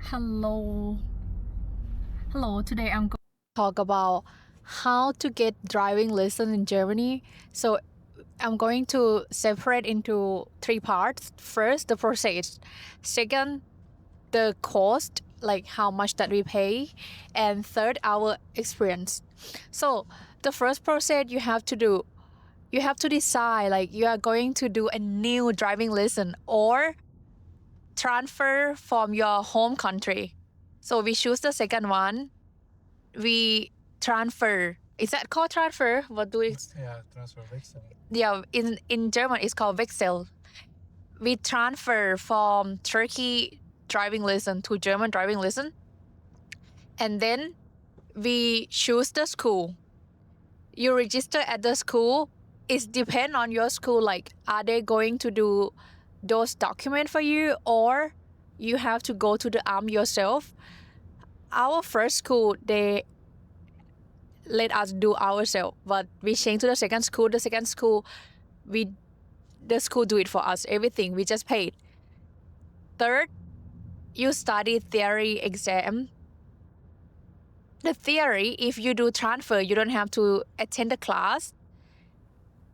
Hello. Hello, today I'm going to talk about how to get driving lesson in Germany. So I'm going to separate into three parts. First, the process. Second, the cost, like how much that we pay. And third, our experience. So the first process you have to decide like you are going to do a new driving lesson or transfer from your home country. So we choose the second one. We transfer. Is that called transfer? What do we? Yeah, transfer Wechsel. Yeah, in German it's called Wechsel. We transfer from Turkey driving lesson to German driving lesson, and then we choose the school. You register at the school. It depends on your school. Like, are they going to do those documents for you, or you have to go to the arm yourself? Our first school, they let us do ourselves, but we change to the second school. The second school, the school do it for us. Everything we just paid. Third, you study theory exam. The theory, if you do transfer, you don't have to attend the class,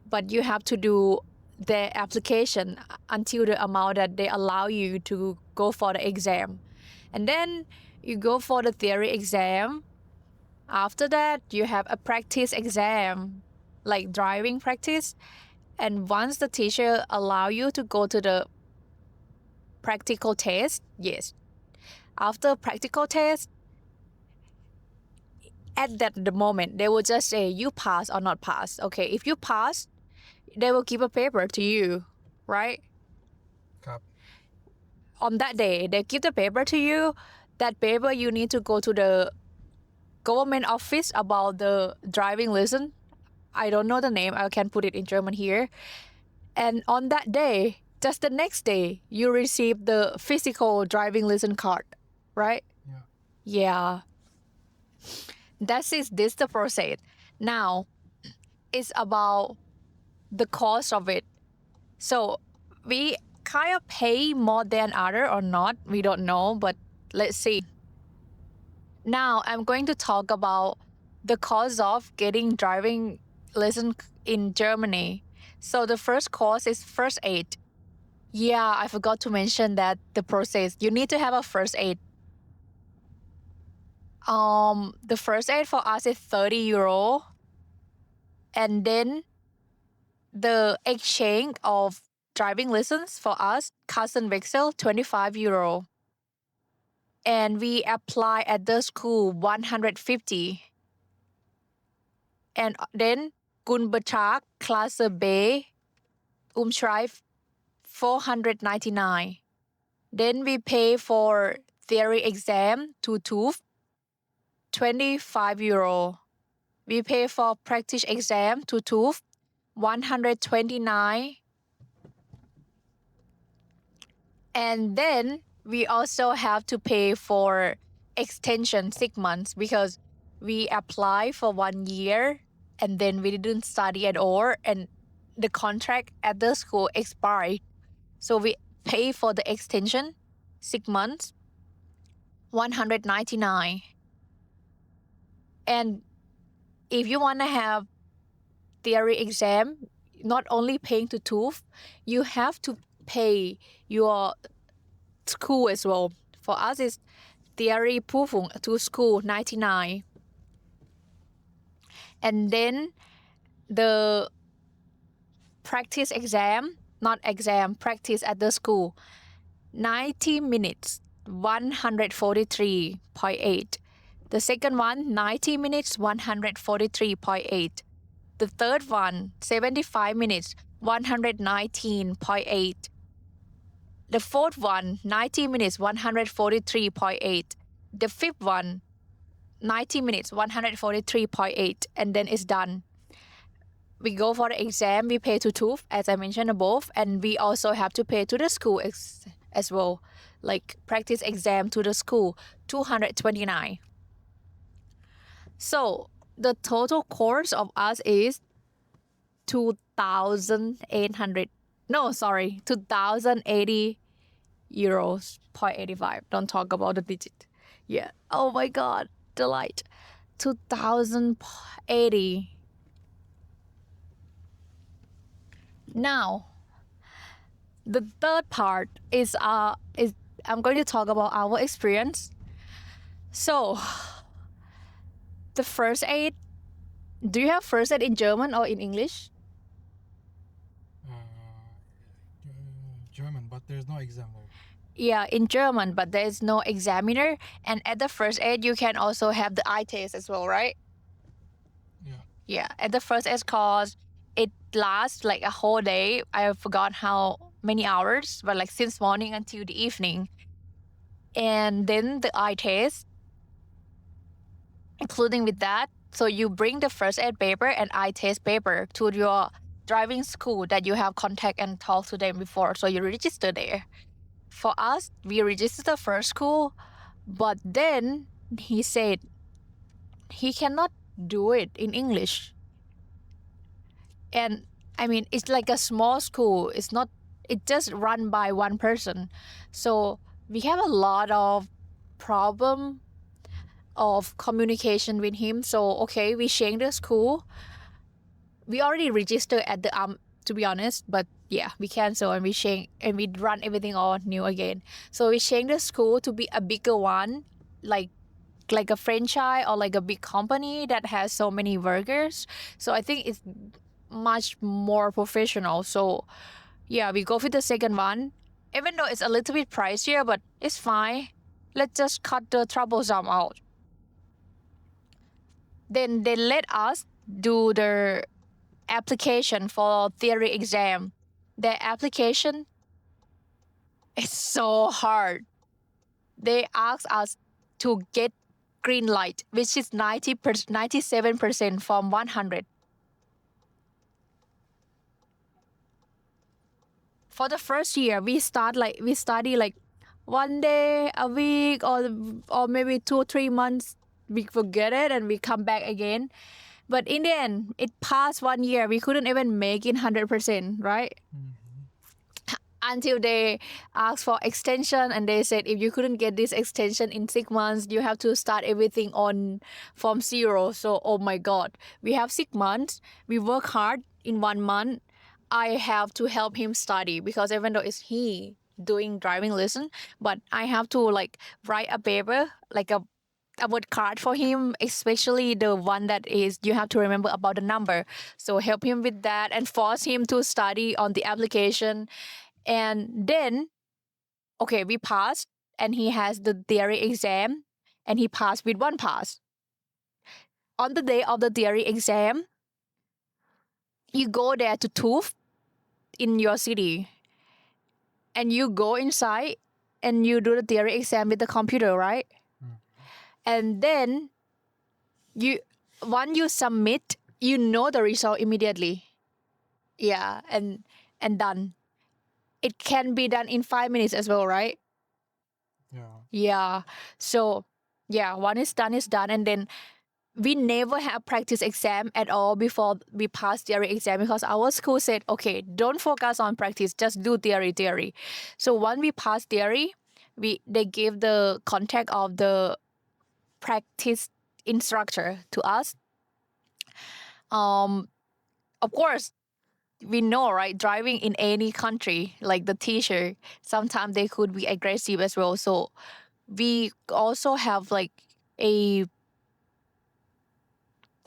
but you have to do the application until the amount that they allow you to go for the exam. And then you go for the theory exam. After that, you have a practice exam, like driving practice. And once the teacher allow you to go to the practical test, yes. After practical test, at the moment, they will just say you pass or not pass. Okay, if you pass, they will give a paper to you, right? ครับ On that day, they give the paper to you. That paper, you need to go to the government office about the driving lesson. I don't know the name. I can put it in German here. And on that day, just the next day, you receive the physical driving lesson card, right? Yeah. Yeah. This the process. Now, it's about the cost of it. So we kind of pay more than other or not. We don't know, but let's see. Now I'm going to talk about the cost of getting driving lesson in Germany. So the first course is first aid. Yeah, I forgot to mention that the process. You need to have a first aid. The first aid for us is 30 euro. And then the exchange of driving lessons for us, Cousin Wechsel, 25 euro. And we apply at the school 150. And then Gunbetrag, Klasse B, Umschreib, 499. Then we pay for theory exam to TÜV, 25 euro. We pay for practice exam to TÜV, 129. And then we also have to pay for extension 6 months because we apply for 1 year and then we didn't study at all and the contract at the school expired. So we pay for the extension 6 months, 199. And if you want to have theory exam, not only paying to TÜV, you have to pay your school as well. For us, it's theory Prüfung to school 99. And then the practice exam, not exam, practice at the school, 90 minutes, 143.8. The second one, 90 minutes, 143.8. The third one, 75 minutes, 119.8. The fourth one, 90 minutes, 143.8. The fifth one, 90 minutes, 143.8. And then it's done. We go for the exam, we pay to TÜV, as I mentioned above, and we also have to pay to the school as well. Like practice exam to the school, 229. So the total course of us is 2,800. No, sorry, 2,080 euros 0.85. Don't talk about the digit. Yeah. Oh my god, delight. 2080. Now, the third part is I'm going to talk about our experience. So, the first aid. Do you have first aid in German or in English? Uh, German, but there's no exam there. Yeah, in German, but there is no examiner. And at the first aid, you can also have the eye test as well, right? Yeah. Yeah, at the first aid course, it lasts like a whole day. I forgot how many hours, but like since morning until the evening. And then the eye test, including with that. So you bring the first aid paper and eye test paper to your driving school that you have contact and talked to them before. So you register there. For us, we registered the first school, but then he said he cannot do it in English. And I mean, it's like a small school. It's just run by one person. So we have a lot of problem of communication with him. So okay, we change the school. We already registered at the to be honest, but yeah, we cancel and we change and we run everything all new again. So we change the school to be a bigger one, like a franchise or like a big company that has so many workers. So I think it's much more professional. So yeah, we go for the second one, even though it's a little bit pricier, but it's fine. Let's just cut the troublesome out. Then they let us do the application for theory exam. The application is so hard. They ask us to get green light, which is 97% from 100. For the first year, we study like one day a week or maybe 2 or 3 months. We forget it and we come back again. But in the end, it passed 1 year. We couldn't even make it 100%, right? Until they asked for extension and they said if you couldn't get this extension in 6 months, you have to start everything on from zero. So oh my god, we have 6 months. We work hard in 1 month. I have to help him study because even though it's he doing driving lesson, but I have to like write a paper like a word card for him, especially the one that is you have to remember about the number. So help him with that and force him to study on the application. And then, okay, we passed, and he has the theory exam, and he passed with one pass. On the day of the theory exam, you go there to TÜV in your city, and you go inside and you do the theory exam with the computer, right? And then you once you submit, you know the result immediately. Yeah, and done. It can be done in 5 minutes as well, right? Yeah. Yeah. So yeah, one is done, and then we never have practice exam at all before we pass theory exam because our school said, okay, don't focus on practice, just do theory. So when we pass theory, they gave the contact of the practice instructor to us. Of course, we know, right? Driving in any country, like the teacher, sometimes they could be aggressive as well. So we also have like a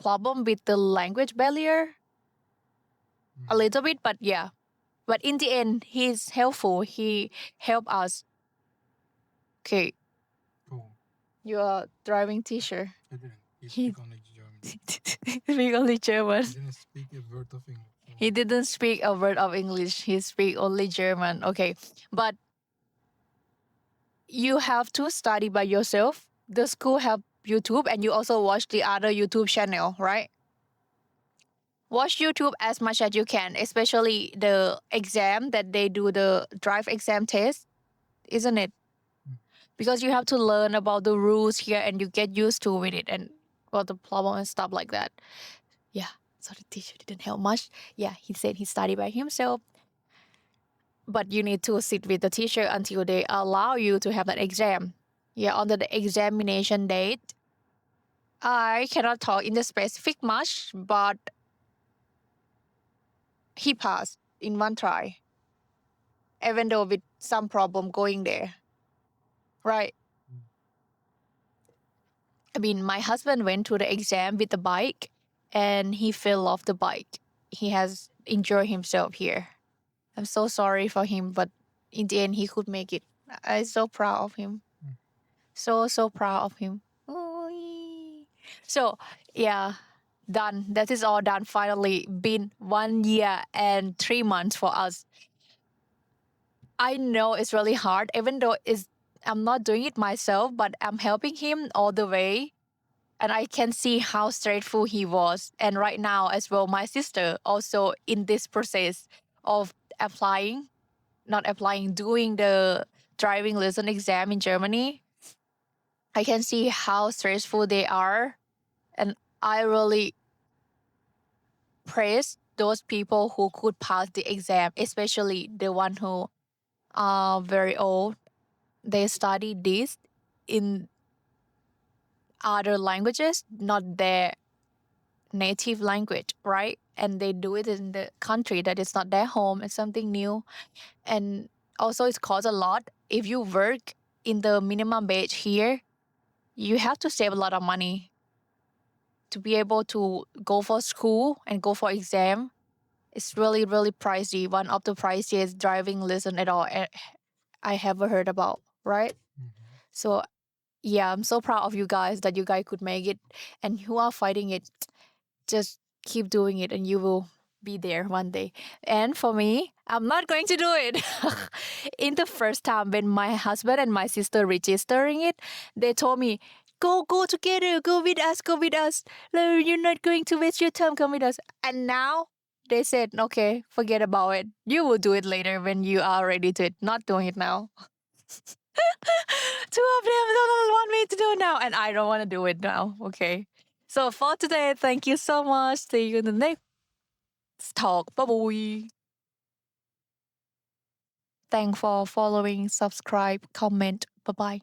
problem with the language barrier a little bit, but yeah. But in the end, he's helpful. He helped us. Okay, Cool. you're driving teacher. I didn't. He He speak only German. speak only German. He didn't speak a word of English. He didn't speak a word of English. He speak only German. Okay, but you have to study by yourself. The school have YouTube, and you also watch the other YouTube channel, right? Watch YouTube as much as you can, especially the exam that they do the drive exam test, isn't it? Because you have to learn about the rules here and you get used to with it and well the problem and stuff like that. Yeah. So the teacher didn't help much. Yeah, he said he studied by himself. but you need to sit with the teacher until they allow you to have that exam. Yeah, on the examination date, I cannot talk in the specific much, but he passed in one try, even though with some problem going there. Right. I mean, my husband went to the exam with the bike and he fell off the bike. He has injured himself here. I'm so sorry for him, but in the end, he could make it. I'm so proud of him. Mm. So proud of him. Oy. So, yeah, done. That is all done. Finally, been 1 year and 3 months for us. I know it's really hard, even though I'm not doing it myself, but I'm helping him all the way. And I can see how straightful he was. And right now, as well, my sister also in this process of applying, not applying, doing the driving lesson exam in Germany. I can see how stressful they are. And I really praise those people who could pass the exam, especially the one who are very old. They study this in other languages, not their native language, right? And they do it in the country that is not their home. It's something new. And also, it costs a lot. If you work in the minimum wage here, you have to save a lot of money to be able to go for school and go for exam. It's really, really pricey. One of the priciest driving lesson at all I ever heard about, right? Mm-hmm. So yeah, I'm so proud of you guys that you guys could make it and who are fighting it. Just keep doing it and you will be there one day. And for me, I'm not going to do it. In the first time when my husband and my sister registering it, they told me, go together, go with us, go with us. No, you're not going to waste your time, come with us. And now they said, okay, forget about it. You will do it later when you are ready to it. Not doing it now. Two of them don't want me to do it now, and I don't want to do it now. Okay. So for today, thank you so much. See you in the next talk. Bye bye. Thanks for following, subscribe, comment. Bye bye.